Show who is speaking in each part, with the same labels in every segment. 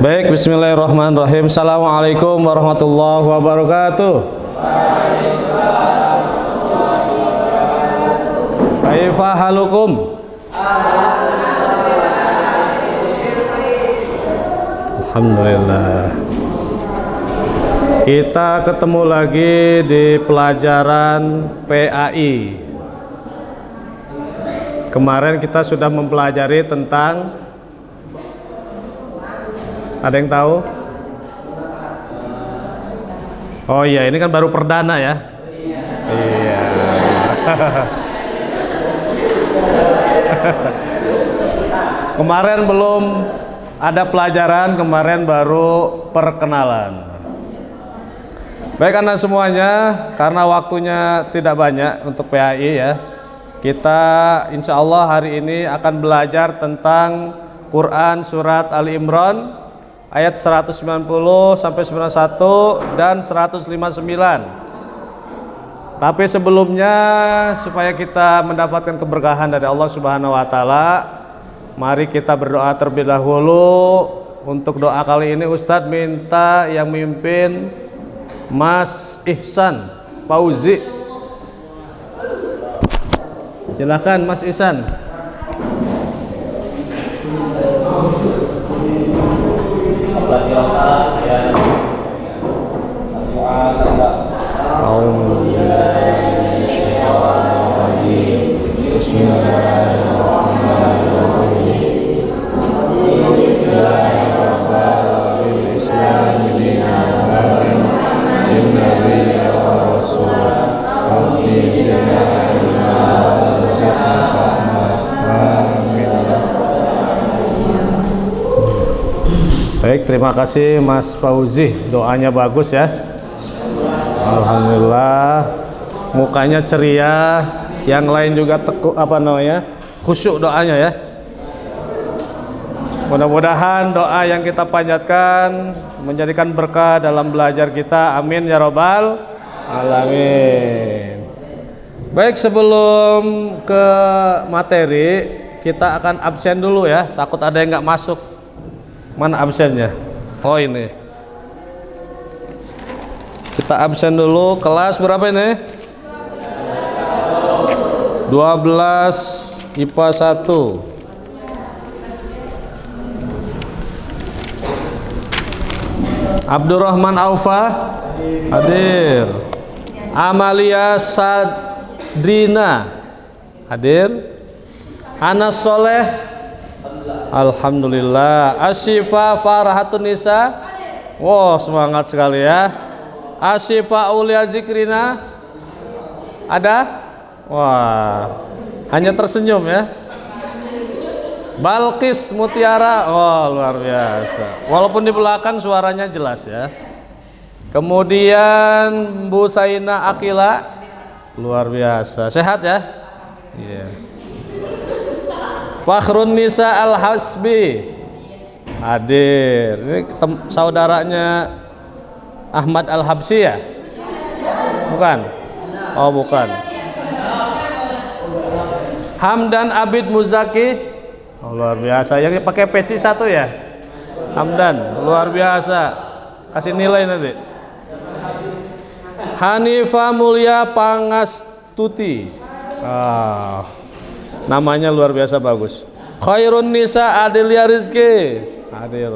Speaker 1: Baik, bismillahirrahmanirrahim. Assalamualaikum warahmatullahi wabarakatuh. Kaifa halukum? Alhamdulillah. Kita ketemu lagi di pelajaran PAI. Kemarin kita sudah mempelajari tentang, ada yang tahu? Oh iya, ini kan baru perdana ya. Iya. Kemarin belum ada pelajaran, kemarin baru perkenalan. Baik anak semuanya, karena waktunya tidak banyak untuk PAI ya, kita insya Allah hari ini akan belajar tentang Quran surat Ali Imran ayat 190 sampai 91 dan 159. Tapi sebelumnya, supaya kita mendapatkan keberkahan dari Allah Subhanahu wa taala, mari kita berdoa terlebih dahulu. Untuk doa kali ini Ustadz minta yang mimpin Mas Ihsan Fauzi. Silakan Mas Ihsan. Baik, terima kasih Mas Fauzi, doanya bagus ya. Alhamdulillah, mukanya ceria, yang lain juga khusyuk doanya ya. Mudah-mudahan doa yang kita panjatkan menjadikan berkah dalam belajar kita. Amin ya robbal alamin. Baik, sebelum ke materi, kita akan absen dulu ya, takut ada yang nggak masuk. Mana absennya? Oh ini. Kita absen dulu. Kelas berapa ini? 12 IPA 1. Abdurrahman Aufa hadir. Amalia Sadrina hadir. Anas Soleh alhamdulillah. Asyifa Farahatun Nisa, wow semangat sekali ya. Asyifa Aulia Zikrina ada? Wah, hanya tersenyum ya. Balkis Mutiara, oh luar biasa. Walaupun di belakang suaranya jelas ya. Kemudian Bu Saina Akila, luar biasa. Sehat ya? Iya. Fakhrun Nisa Al-Hasbi hadir. Ini saudaranya Ahmad Al-Habsi ya? Bukan? Oh bukan. Hamdan Abid Muzaki, oh, luar biasa. Yang pakai peci 1 ya? Hamdan, luar biasa. Kasih nilai nanti. Hanifah Mulia Pangastuti, namanya luar biasa bagus. Khairun Nisa Adelia Rizki hadir.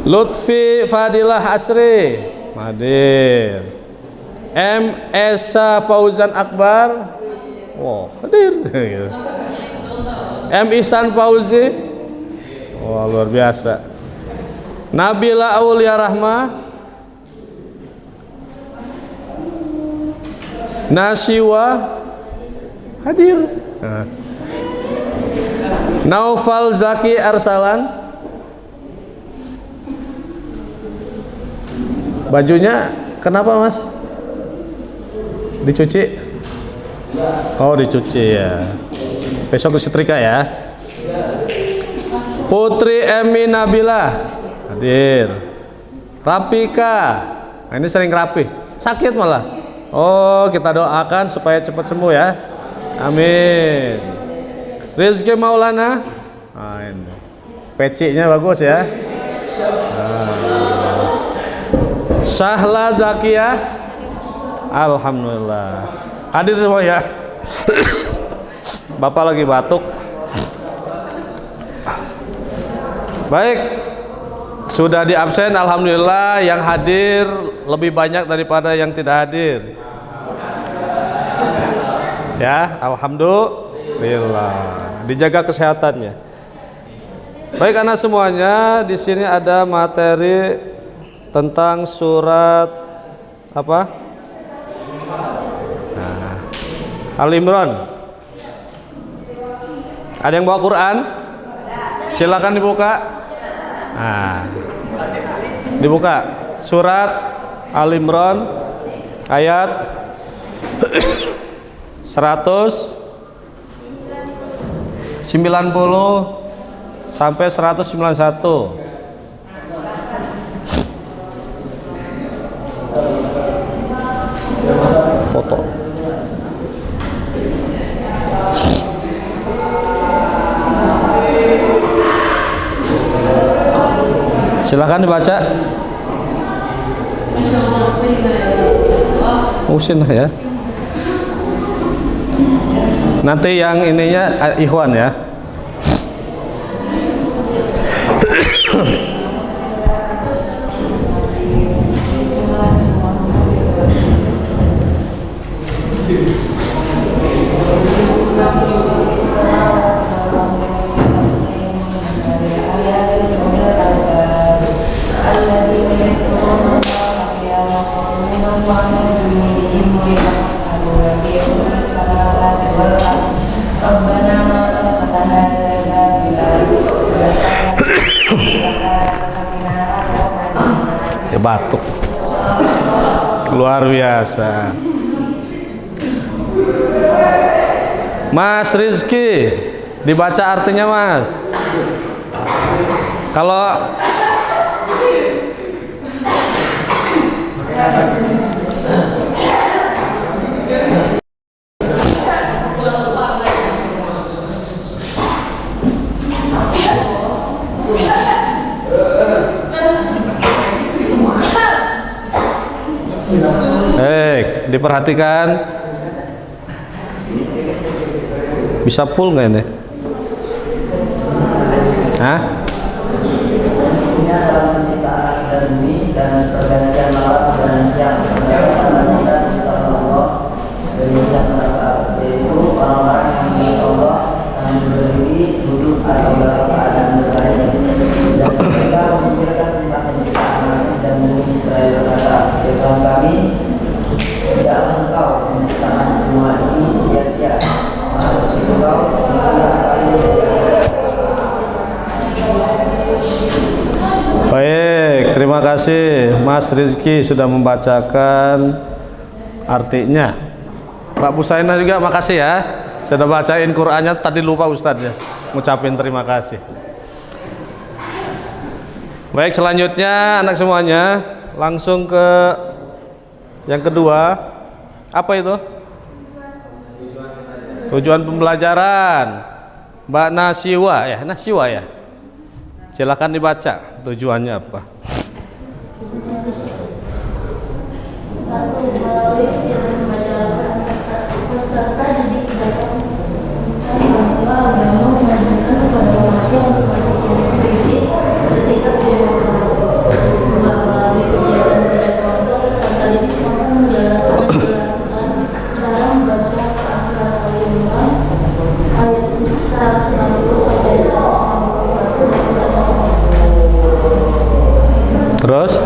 Speaker 1: Lutfi Fadilah Asri hadir. M. Esa Fauzan Akbar, wow hadir. M. Ihsan Fauzi, wow luar biasa. Nabila Aulia Rahma, Nasiwa hadir. Naufal Zaki Arsalan, bajunya kenapa Mas? Dicuci? Oh dicuci ya. Besok disetrika ya. Putri Emi Nabila hadir. Rapika, nah, ini sering rapi, sakit malah. Oh, kita doakan supaya cepat sembuh ya. Amin. Rizky Maulana Nah, ini. Pecinya bagus ya. Sahla Zakiyah. Alhamdulillah. Hadir semua ya. Bapak lagi batuk. Baik. Sudah di absen, alhamdulillah. Yang hadir lebih banyak daripada yang tidak hadir. Ya, alhamdulillah. Dijaga kesehatannya. Baik anak semuanya, di sini ada materi tentang surat apa? Nah, Al-Imran. Ada yang bawa Quran? Silakan dibuka. Nah, dibuka surat Al-Imran ayat 190 sampai 191. Foto. Silakan dibaca. Usin ya. Nanti yang ininya Ikhwan ya. Ya batuk luar biasa. Mas Rizky, dibaca artinya Mas. Kalau diperhatikan, bisa full nggak ini? Hah?
Speaker 2: Isinya dalam penciptaan langit dan bumi dan pergantian malam dan siang. Pasalnya Nabi Sallallahu demikian berkata, yaitu orang-orang yang mengingat Allah sambil berdiri, duduk atau dalam keadaan berbaring, dan mereka memikirkan tentang penciptaan langit dan bumi seraya berkata, ya Tuhan kami, tidaklah Engkau menciptakan semua ini sia-sia. Maha suci Engkau, yang paling mulia.
Speaker 1: Baik, terima kasih Mas Rizky sudah membacakan artinya. Mbak Busaina juga makasih ya, sudah bacain Qur'annya, tadi lupa Ustadz ya, ngucapin terima kasih. Baik, selanjutnya anak semuanya langsung ke yang kedua. Apa itu? Tujuan pembelajaran. Mbak Nasiwa ya, Nasiwa ya. Silakan dibaca tujuannya apa. Terus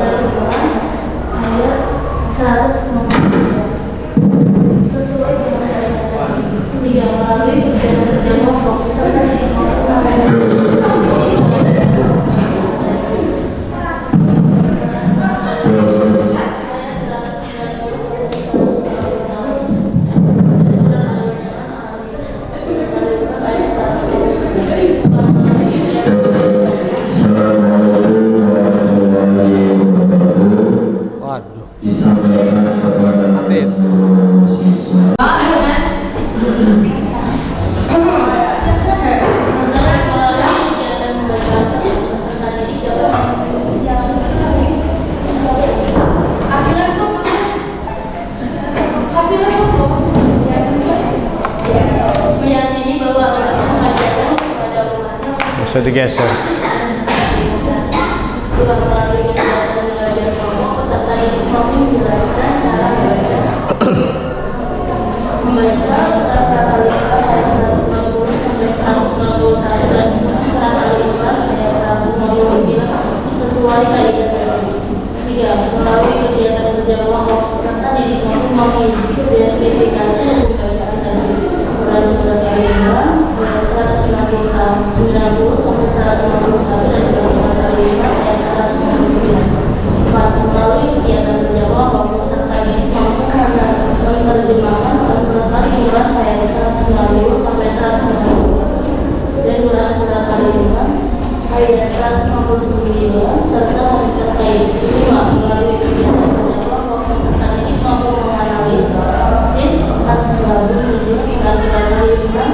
Speaker 1: Bisa digeser.
Speaker 3: Juga melalui kegiatan belajar kelompok, peserta didik mampu menjelaskan cara membaca surat Al-Imran ayat 150 sampai 151 dan surat Al-Imran ayat 159 sesuai kaidah tadi. 3. Melalui kegiatan belajar kelompok, peserta didik mampu mengidentifikasi dan pembacaan tadi. Quran surat Al-Imran ayat 190 sampai 151 dan surat Al-Imran ayat 159. Melalui kegiatan belajar kelompok, peserta didik mampu menerjemahkan surat Al-Imran ayat 190 sampai 191 dan surat Al-Imran ayat 159 serta hadis terkait. 5. Melalui kegiatan belajar kelompok, peserta didik mampu menganalisis asbabun nuzul dan surat Al-Imran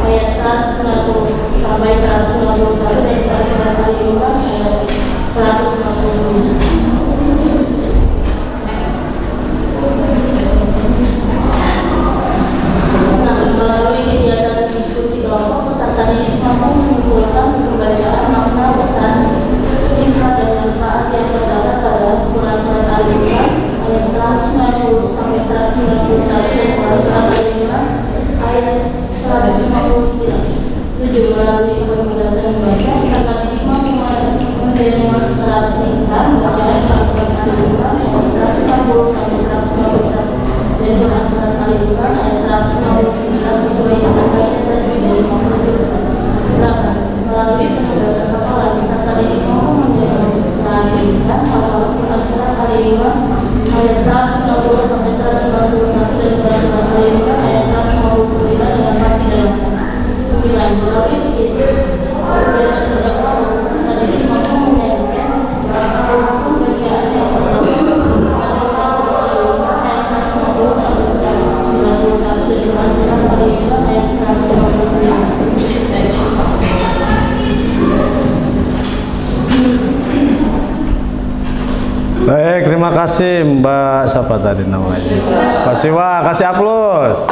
Speaker 3: ayat 190 sampai 191 dan surat Al-Imran ayat 159. Melalui kegiatan diskusi kelompok, peserta didik mampu mengumpulkan pembacaan makna pesan hikmah dan manfaat yang terdapat pada Quran surat Al-Imran ayat 190 sampai 191 dan Quran surat Al-Imran ayat 159. 7. Melalui penugasan membaca, peserta didik mampu mendemonstrasikan bacaan surat Al-Imran ayat 160 sampai 151 dan Quran surat Al-Imran ayat 159 sesuai dengan kaidah tajwid dari penugasan. 8. Melalui penugasan hafalan, peserta didik mampu mendemonstrasikan hafalan Quran surat Al-Imran ayat 190 sampai 191 dan Quran surat Al-Imran ayat 159 dengan fasih dan lancar. 9. Melalui kegiatan belajar kelompok, peserta didik mampu menyajikan hukum bacaan yang terdapat ayat 150 sampai 191 dan Quran surat Al-Imran ayat 159.
Speaker 1: Baik, terima kasih Mbak. Siapa tadi namanya? Mbak Siwa, kasih aplaus.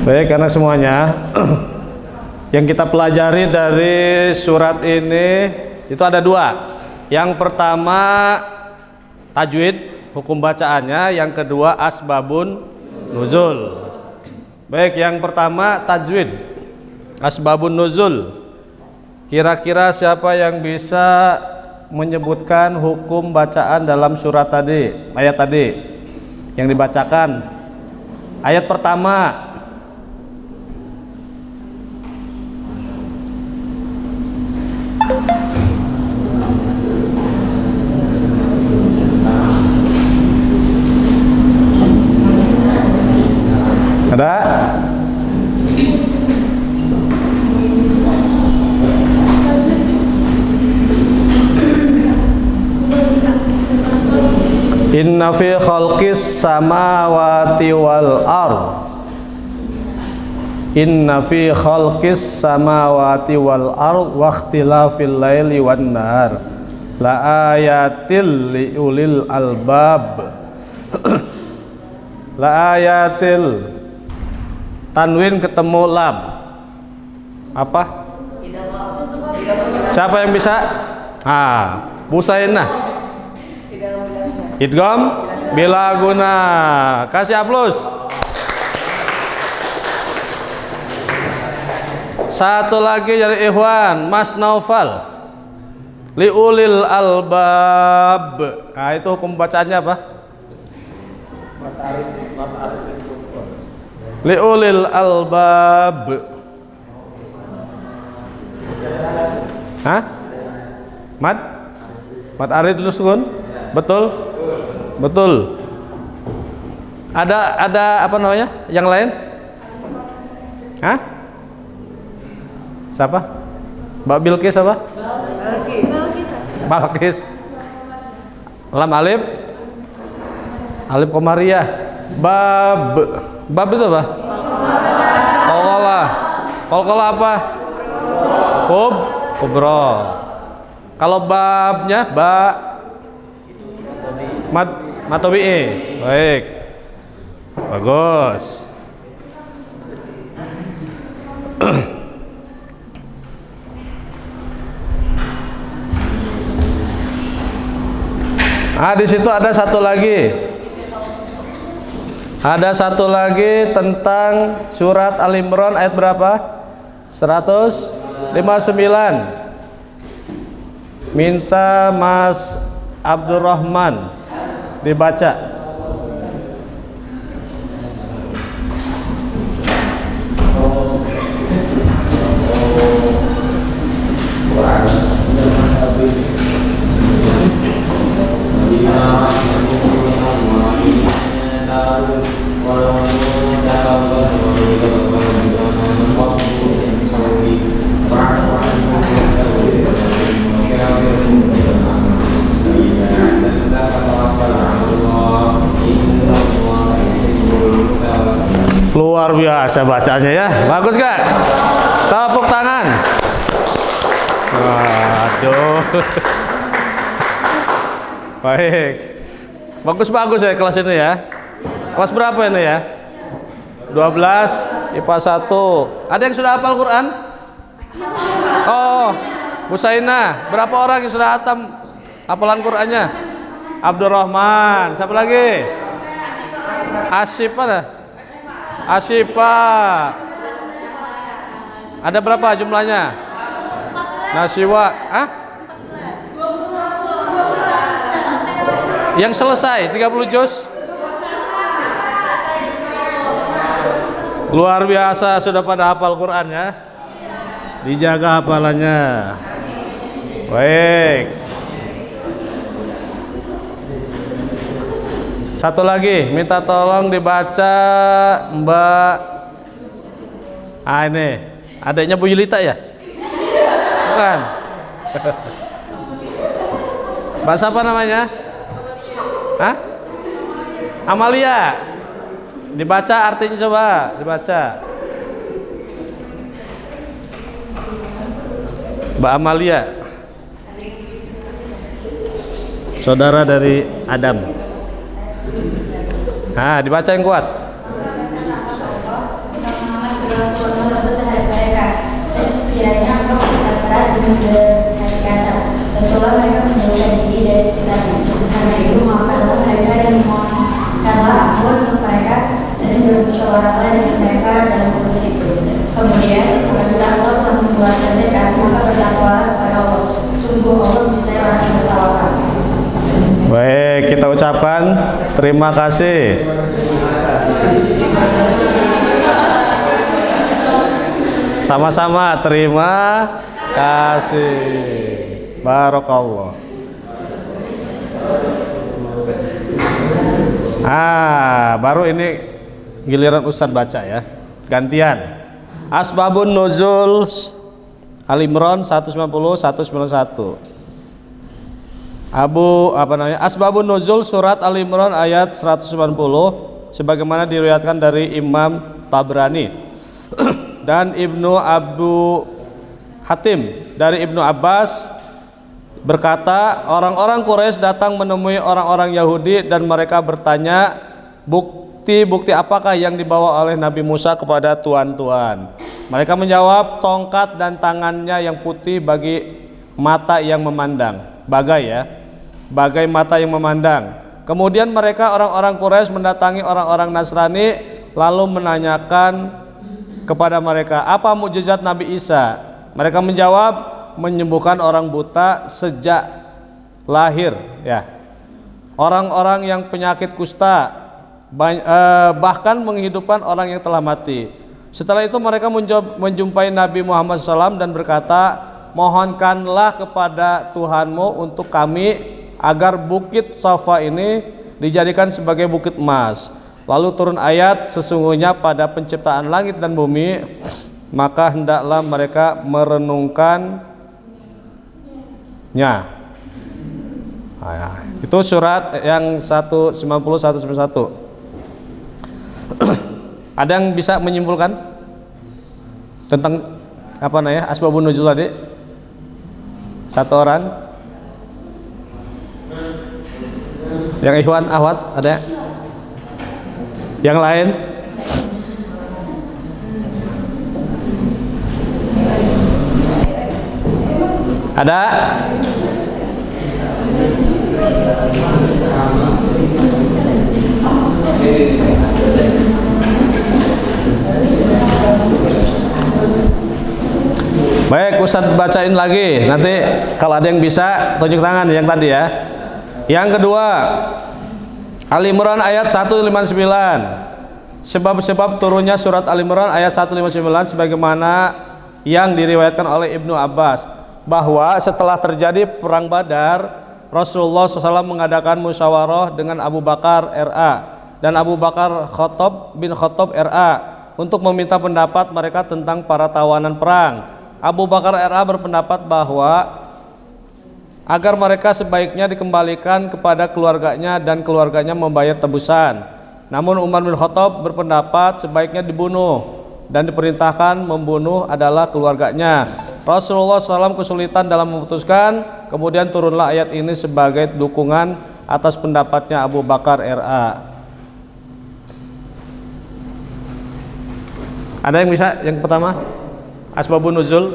Speaker 1: Baik, karena semuanya yang kita pelajari dari surat ini itu ada dua. Yang pertama tajwid, hukum bacaannya. Yang kedua asbabun nuzul. Baik, yang pertama tajwid, asbabun nuzul. Kira-kira siapa yang bisa menyebutkan hukum bacaan dalam surat tadi, ayat tadi yang dibacakan? Ayat pertama. Ada? Inna fi khalqis samawati wal ard. Inna fi khalqis samawati wal ard wa ikhtilafil laili wan nahar la ayatil li ulil albab. La ayatil, tanwin ketemu lam. Apa? Siapa yang bisa? Bu Saina. Idgham bila guna. Kasih aplaus. Satu lagi dari Ikhwan, Mas Naufal. Liulil albab. Nah, itu hukum bacaannya apa? Liulil albab. Hah? Mat Arid dulu sukun? Betul? Betul. Ada apa namanya? Yang lain? Hah? Siapa? Mbak Bilqis apa? Balqis. Lam alif. Alif komariah. Bab itu apa? Qalqalah. Qalqalah apa? Kubro. Kalau babnya matobi'i. Baik. Bagus. Di situ ada satu lagi. Ada satu lagi tentang surat Al-Imran ayat berapa? 159. Minta Mas Abdurrahman dibaca. Luar biasa bacanya ya. Bagus gak? Tepuk tangan. Waduh. Baik. Bagus-bagus ya kelas ini ya. Kelas berapa ini ya? 12 IPA 1. Ada yang sudah hafal Quran? Oh, Bu Saina. Berapa orang yang sudah hafalan Qurannya? Abdurrahman. Siapa lagi? Asif ada? Asifa. Ada berapa jumlahnya? Nasiwa. Yang selesai 30 juz. Luar biasa sudah pada hafal Quran ya. Dijaga hafalannya. Baik. Satu lagi, minta tolong dibaca Mbak. Ini adanya Bu Yulita ya? Bukan. Mbak siapa namanya? Amalia. Dibaca artinya coba, dibaca. Mbak Amalia. Saudara dari Adam. Dibaca yang kuat.
Speaker 4: Sekiranya engkau bersikap keras dengan hati kasar, tentulah mereka menjauhkan diri dari sekitarnya. Karena itu maafkanlah mereka dan mohonkanlah ampun untuk mereka dan bermusyawarahlah dengan mereka dalam urusan itu. Kemudian apabila Allah telah mengeluarkan zakat, maka bertakwalah kepada Allah. Sungguh Allah mencintai orang yang bertawakal.
Speaker 1: Baik, kita ucapkan terima kasih. Sama-sama terima kasih. Barakallah. Baru ini giliran Ustadz baca ya. Gantian. Asbabun Nuzul Al-Imran 190 191. Asbabun Nuzul surat Al-Imran ayat 190 sebagaimana diriwayatkan dari Imam Tabrani dan Ibnu Abu Hatim dari Ibnu Abbas berkata, orang-orang Quraisy datang menemui orang-orang Yahudi dan mereka bertanya, bukti apakah yang dibawa oleh Nabi Musa kepada tuan-tuan? Mereka menjawab, tongkat dan tangannya yang putih bagi mata yang memandang. Bagai mata yang memandang. Kemudian mereka orang-orang Quraisy mendatangi orang-orang Nasrani lalu menanyakan kepada mereka, apa mukjizat Nabi Isa? Mereka menjawab, menyembuhkan orang buta sejak lahir ya. Orang-orang yang penyakit kusta, bahkan menghidupkan orang yang telah mati. Setelah itu mereka menjumpai Nabi Muhammad SAW dan berkata, mohonkanlah kepada Tuhanmu untuk kami agar bukit Safa ini dijadikan sebagai bukit emas. Lalu turun ayat, sesungguhnya pada penciptaan langit dan bumi maka hendaklah mereka merenungkannya. Itu surat yang 190 191. Ada yang bisa menyimpulkan tentang asbabun nuzul tadi? Satu orang? Yang Ikhwan, Ahwat ada? Yang lain? Ada? Baik, Ustadz bacain lagi. Nanti kalau ada yang bisa tunjuk tangan yang tadi ya. Yang kedua, Ali Imran ayat 159. Sebab-sebab turunnya surat Ali Imran ayat 159 sebagaimana yang diriwayatkan oleh Ibnu Abbas bahwa setelah terjadi perang Badar, Rasulullah SAW mengadakan musyawarah dengan Abu Bakar RA dan Abu Bakar bin Khattab RA untuk meminta pendapat mereka tentang para tawanan perang. Abu Bakar RA berpendapat bahwa agar mereka sebaiknya dikembalikan kepada keluarganya dan keluarganya membayar tebusan. Namun Umar bin Khattab berpendapat sebaiknya dibunuh dan diperintahkan membunuh adalah keluarganya. Rasulullah SAW kesulitan dalam memutuskan, kemudian turunlah ayat ini sebagai dukungan atas pendapatnya Abu Bakar RA. Ada yang bisa? Yang pertama, asbabun nuzul.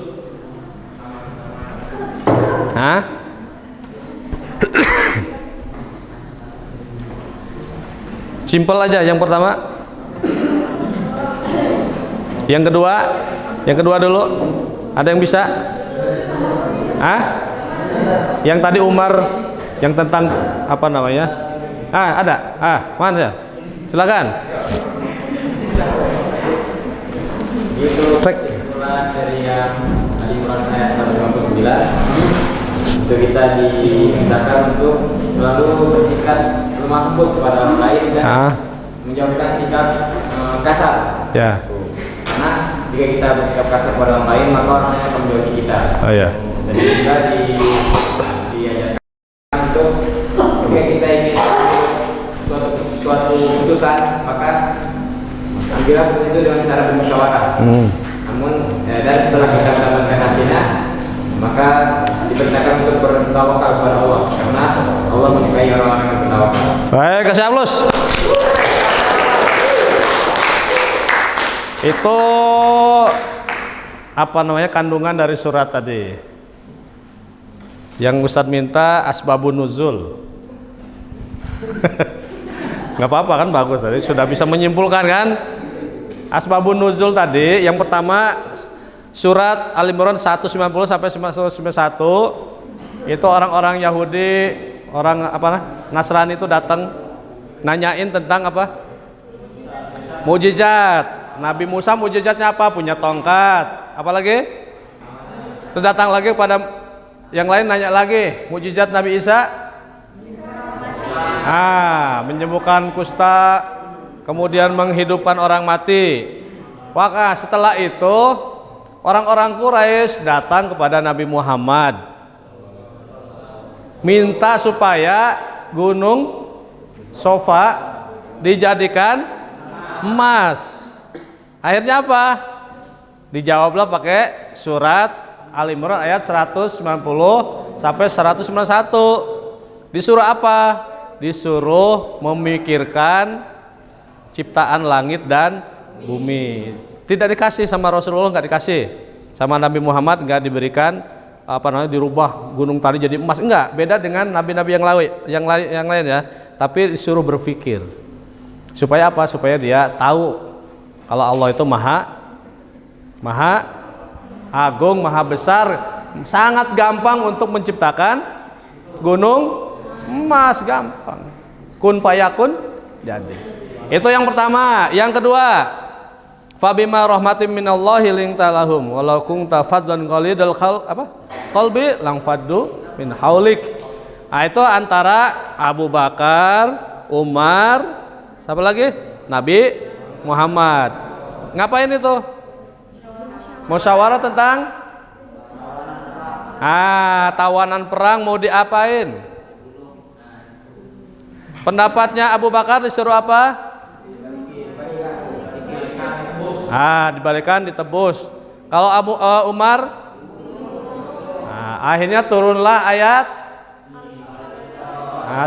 Speaker 1: Hah? Simpel aja yang pertama. Yang kedua dulu. Ada yang bisa? Hah? Yang tadi Umar yang tentang apa namanya? Ada. Mana ya? Silakan.
Speaker 5: Itu
Speaker 1: Cek.
Speaker 5: kesimpulan dari yang Ali Imran ayat 159 itu kita dimintakan untuk selalu bersikap lemah lembut kepada orang lain dan menjauhkan sikap kasar.
Speaker 1: Ya.
Speaker 5: Karena jika kita bersikap kasar kepada orang lain maka orang lain akan menjauhi kita.
Speaker 1: Oh ya.
Speaker 5: Jadi kita diajarkan untuk jika kita ingin suatu keputusan maka ambillah keputusan itu dengan cara bermusyawarah. Namun dan setelah kita mendapatkan hasilnya maka diperintahkan untuk bertawakal kepada Allah karena Allah menyukai orang-orang yang bertawakal.
Speaker 1: Baik, kasih aplaus. Itu apa namanya kandungan dari surat tadi. Yang Ustadz minta asbabun nuzul. Nggak apa-apa kan, bagus tadi sudah bisa menyimpulkan kan. Asbabun nuzul tadi yang pertama surat Al Imran 190 sampai 191 itu orang-orang Yahudi, orang Nasrani itu datang nanyain tentang apa? Mujizat. Nabi Musa mujizatnya apa? Punya tongkat. Apalagi? Terus datang lagi pada yang lain nanya lagi, mujizat Nabi Isa? Menyembuhkan kusta, kemudian menghidupkan orang mati. Maka setelah itu orang-orang Quraisy datang kepada Nabi Muhammad minta supaya gunung Sofa dijadikan emas. Akhirnya apa? Dijawablah pakai surat Al Imran ayat 190 sampai 191. Disuruh apa? Disuruh memikirkan ciptaan langit dan bumi. Tidak dikasih sama Rasulullah, nggak dikasih sama Nabi Muhammad, nggak diberikan dirubah gunung tadi jadi emas, enggak. Beda dengan nabi-nabi yang lain ya. Tapi disuruh berpikir. Supaya apa? Supaya dia tahu kalau Allah itu maha agung, maha besar, sangat gampang untuk menciptakan gunung emas, gampang. Kun fayakun jadi. Itu yang pertama. Yang kedua, fabima rahmatin minallahi linta lahum walau kunta fadlan qalidal qalbi lang faddu min haulik. Itu antara Abu Bakar, Umar, siapa lagi? Nabi Muhammad. Ngapain itu? Musyawarah tentang tawanan perang mau diapain? Pendapatnya Abu Bakar disuruh apa? Dibalikan, ditebus. Kalau Umar, akhirnya turunlah ayat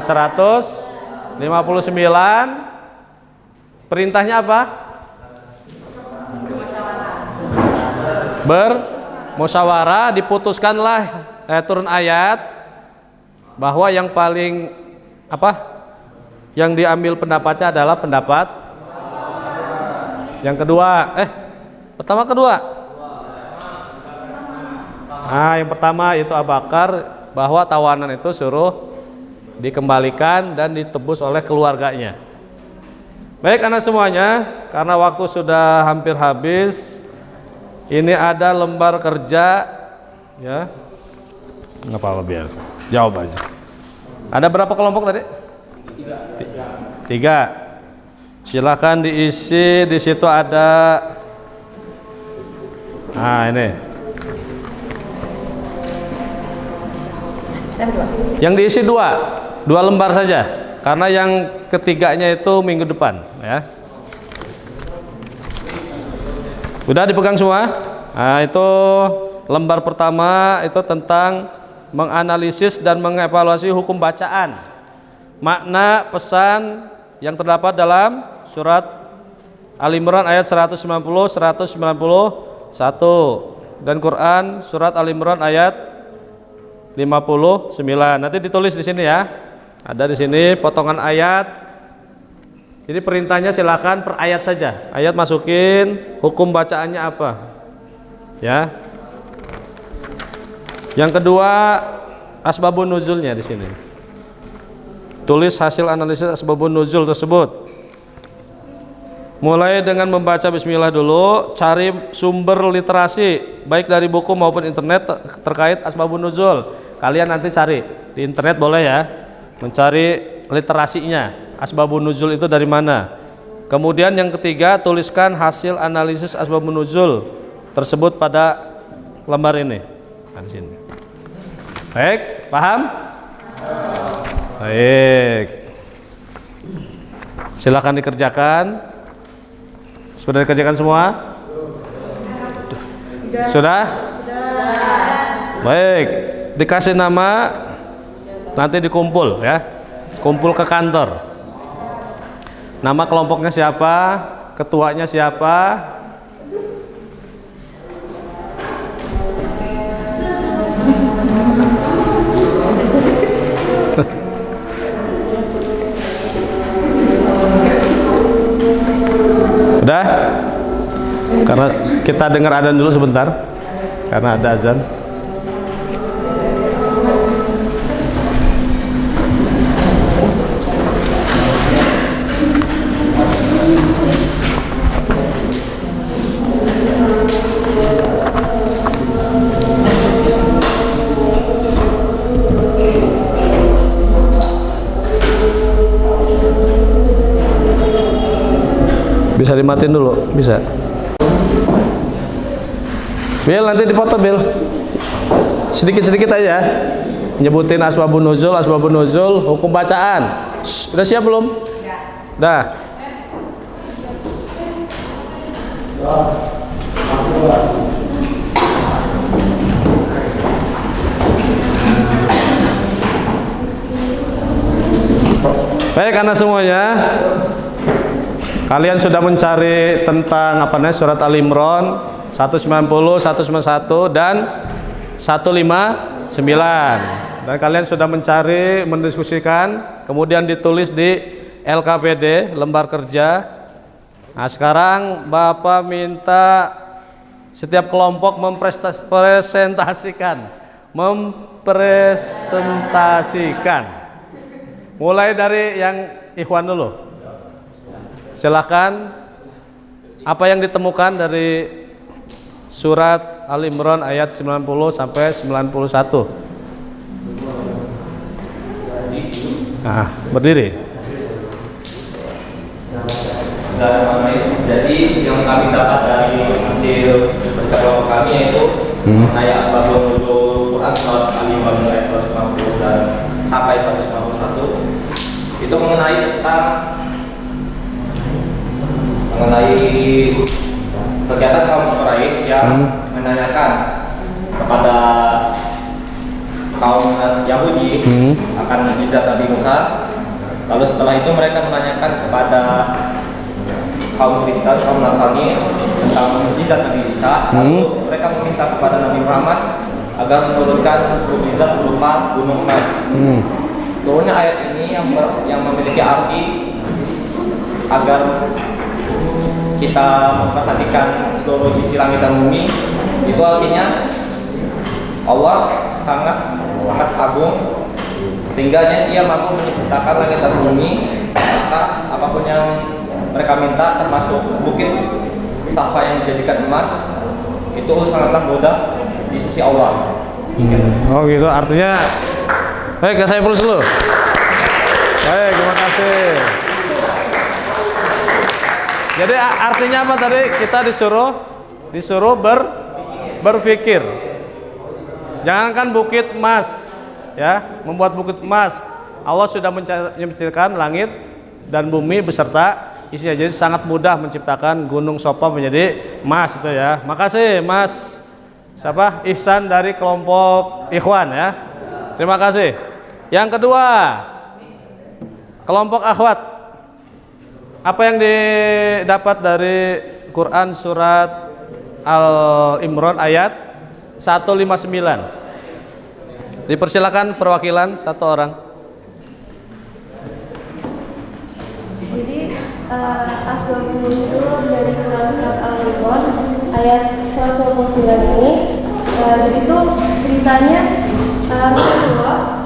Speaker 1: 190 59. Perintahnya apa? Bermusyawarah. Diputuskanlah turun ayat bahwa yang paling yang diambil pendapatnya adalah pendapat yang kedua. Pertama kedua. Yang pertama itu Abu Bakar, bahwa tawanan itu suruh dikembalikan dan ditebus oleh keluarganya. Baik anak semuanya, karena waktu sudah hampir habis, ini ada lembar kerja, ya. Nggak apa-apa, biar jawab aja. Ada berapa kelompok tadi? Tiga. Silakan diisi. Di situ ada. Ini. Yang diisi dua lembar saja, karena yang ketiganya itu minggu depan, ya. Sudah dipegang semua? Itu lembar pertama itu tentang menganalisis dan mengevaluasi hukum bacaan, makna pesan yang terdapat dalam surat Al-Imran ayat 190, 191 dan Quran surat Al-Imran ayat 59. Nanti ditulis di sini ya. Ada di sini potongan ayat. Jadi perintahnya silakan per ayat saja. Ayat masukin, hukum bacaannya apa? Ya. Yang kedua, asbabun nuzulnya di sini. Tulis hasil analisis asbabun nuzul tersebut. Mulai dengan membaca bismillah dulu, cari sumber literasi baik dari buku maupun internet terkait asbabun nuzul. Kalian nanti cari di internet boleh ya, mencari literasinya, asbabun nuzul itu dari mana. Kemudian yang ketiga, tuliskan hasil analisis asbabun nuzul tersebut pada lembar ini. Di sini. Baik, paham? Baik. Silakan dikerjakan. Sudah dikerjakan semua? Sudah? Baik, dikasih nama, nanti dikumpul ya. Kumpul ke kantor. Nama kelompoknya siapa? Ketuanya siapa? Udah? Karena kita dengar adzan dulu sebentar. Karena ada azan. Bisa dimatiin dulu, bisa. Bil, nanti dipoto Bil. Sedikit-sedikit aja. Nyebutin asbabun nuzul, hukum bacaan. Udah siap belum? Dah. Baik, karena semuanya kalian sudah mencari tentang surat Al-Imran 190, 191 dan 159. Dan kalian sudah mencari, mendiskusikan, kemudian ditulis di LKPD, lembar kerja. Nah, sekarang Bapak minta setiap kelompok mempresentasikan. Mulai dari yang Ikhwan dulu. Silakan, apa yang ditemukan dari surat Al-Imran ayat 90 sampai 91. Nah, berdiri.
Speaker 5: Jadi yang kami dapat dari hasil pencarian kami yaitu mengenai asbabun nuzul Quran surat Al-Imran ayat 190 dan sampai 191 itu mengenai kegiatan kaum Quraisy yang menanyakan kepada kaum Yahudi akan mukjizat Nabi Musa.
Speaker 6: Lalu setelah itu mereka menanyakan kepada kaum Kristen, kaum Nasrani tentang mukjizat Nabi Isa. Lalu mereka meminta kepada Nabi Muhammad agar menurunkan mukjizat berupa gunung emas. Turunnya ayat ini yang memiliki arti agar kita memperhatikan seluruh isi langit dan bumi. Itu artinya Allah sangat agung sehingga Ia mampu menciptakan langit dan bumi. Maka apapun yang mereka minta, termasuk bukit Safa yang dijadikan emas, itu sangatlah mudah di sisi Allah.
Speaker 1: Oh gitu, artinya baik, saya perlu dulu. Baik, terima kasih. Jadi artinya apa tadi? Kita disuruh berpikir. Jangankan bukit emas, ya, membuat bukit emas. Allah sudah menciptakan langit dan bumi beserta isinya. Jadi sangat mudah menciptakan gunung Safa menjadi emas itu ya. Makasih Mas siapa? Ihsan dari kelompok Ikhwan ya. Terima kasih. Yang kedua, kelompok akhwat. Apa yang didapat dari Quran surat Al-Imran ayat 159? Dipersilakan perwakilan satu orang.
Speaker 3: Jadi asbabun nuzul dari Quran surat Al-Imran ayat 159 ini, jadi itu ceritanya Rasulullah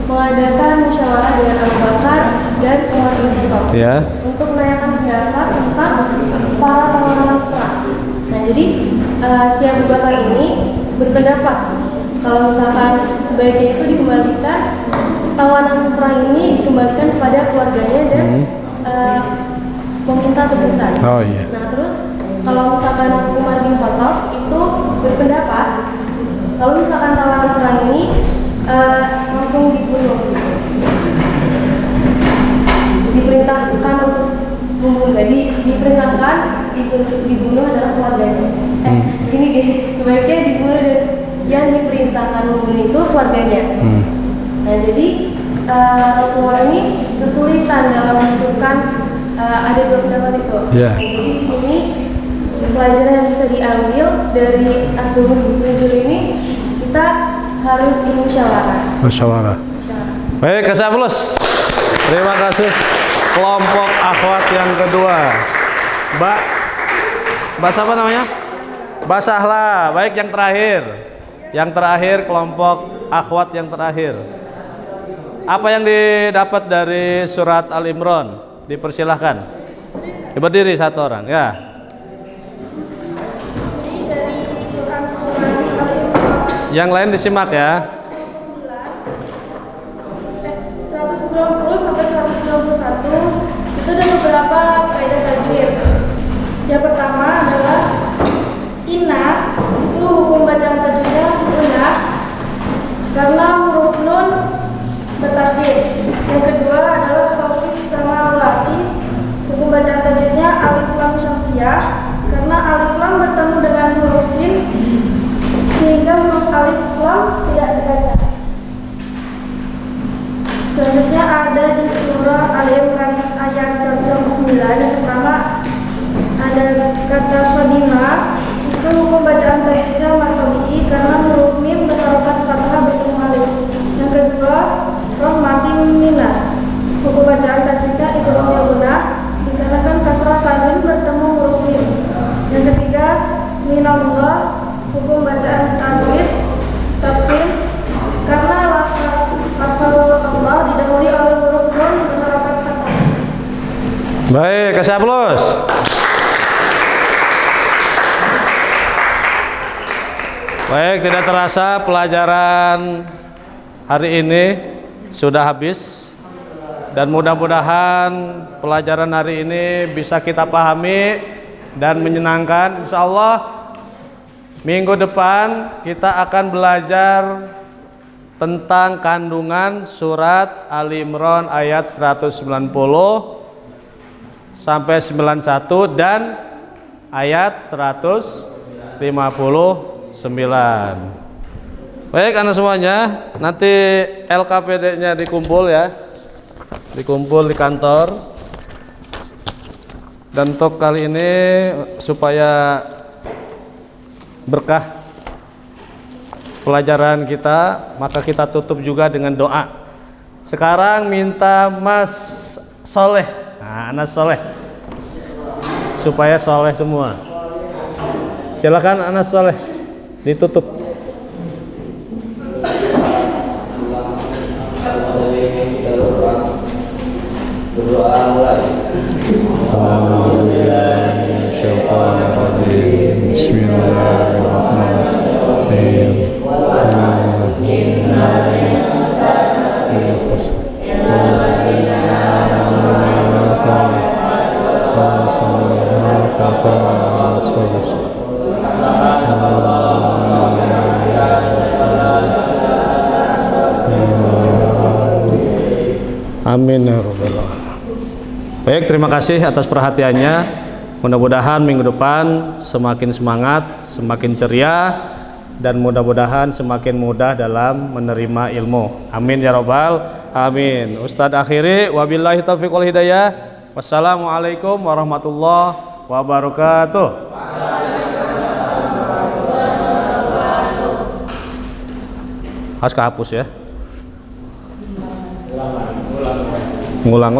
Speaker 3: mengadakan musyawarah dengan Abu Bakar dan Umar bin Khattab untuk menanyakan pendapat tentang para tawanan perang. Nah, jadi si Abu Bakar ini berpendapat kalau misalkan sebaiknya itu dikembalikan, tawanan perang ini dikembalikan kepada keluarganya dan meminta tebusan. Nah, terus kalau misalkan Umar bin Khattab itu berpendapat kalau misalkan tawanan perang ini langsung dibunuh, diperintahkan untuk membunuh. Jadi diperintahkan dibunuh adalah keluarganya. Gini, sebaiknya dibunuh dan yang diperintahkan membunuh itu keluarganya. Nah, jadi Rasulullah ini kesulitan dalam memutuskan ada dua pendapat itu. Nah, jadi di sini pelajaran yang bisa diambil dari asbabun nuzul ini, kita harus musyawarah.
Speaker 1: Baik, kasih aplaus. Terima kasih kelompok akhwat yang kedua. Mbak siapa namanya? Mbak Sahla. Baik, yang terakhir. Yang terakhir kelompok akhwat yang terakhir. Apa yang didapat dari surat Al-Imran? Dipersilahkan. Berdiri satu orang, ya. Yang lain disimak ya.
Speaker 3: 190 sampai 191 itu ada beberapa kaidah tajwid. Yang pertama adalah inna, itu hukum bacaan tajwidnya benar karena huruf nun bertasydid. Yang kedua adalah khalqis samawati, hukum bacaan tajwidnya alif lam syamsiyah karena alif lam bertemu dengan huruf sin sehingga huruf alif lam tidak dibaca. Selanjutnya ada di surah Al-Imran ayat 129. Yang pertama ada kata Fadima, itu hukum bacaan tajwidnya matobi karena huruf mim berharokat fathah bertemu alif. Yang kedua rahmatin mina, hukum bacaan tajwidnya idgham yaguna dikarenakan kasrah tanwin bertemu huruf mim. Yang ketiga minallah, hukum bacaan tajwid tafkhim karena lafal Allah didahului oleh huruf nun berharokat fathah.
Speaker 1: Baik, kasih aplaus. Baik, tidak terasa pelajaran hari ini sudah habis dan mudah-mudahan pelajaran hari ini bisa kita pahami dan menyenangkan. Insya Allah minggu depan kita akan belajar tentang kandungan surat Al-Imran ayat 190 sampai 91 dan ayat 159. Baik anak semuanya, nanti LKPD-nya dikumpul ya. dikumpul di kantor. Dan untuk kali ini supaya berkah pelajaran kita, maka kita tutup juga dengan doa. Sekarang minta Mas Soleh, Anas Soleh, supaya soleh semua. Silakan Anas Soleh, ditutup.
Speaker 5: Berdoa mulai.
Speaker 1: Amin ya rabbal alamin. Baik, terima kasih atas perhatiannya. Mudah-mudahan minggu depan semakin semangat, semakin ceria, dan mudah-mudahan semakin mudah dalam menerima ilmu. Amin ya rabbal alamin. Ustadz akhiri, wabillahi taufiq wal hidayah. Wassalamualaikum warahmatullahi wabarakatuh. Harus kehapus ya. Ngulang.